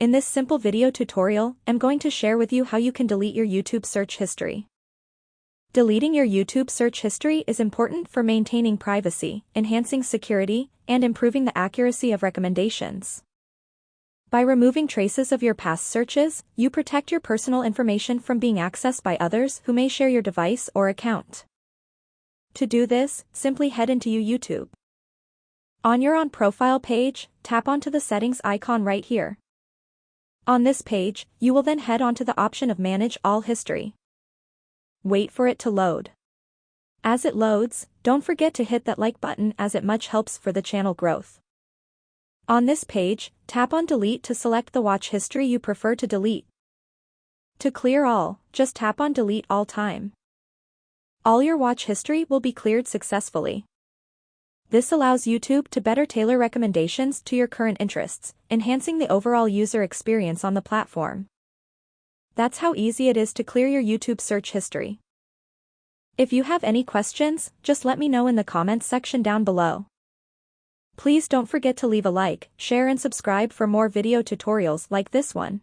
In this simple video tutorial, I'm going to share with you how you can delete your YouTube search history. Deleting your YouTube search history is important for maintaining privacy, enhancing security, and improving the accuracy of recommendations. By removing traces of your past searches, you protect your personal information from being accessed by others who may share your device or account. To do this, simply head into YouTube. On your profile page, tap onto the settings icon right here. On this page, you will then head onto the option of Manage All History. Wait for it to load. As it loads, don't forget to hit that like button as it much helps for the channel growth. On this page, tap on Delete to select the watch history you prefer to delete. To clear all, just tap on Delete All Time. All your watch history will be cleared successfully. This allows YouTube to better tailor recommendations to your current interests, enhancing the overall user experience on the platform. That's how easy it is to clear your YouTube search history. If you have any questions, just let me know in the comments section down below. Please don't forget to leave a like, share and subscribe for more video tutorials like this one.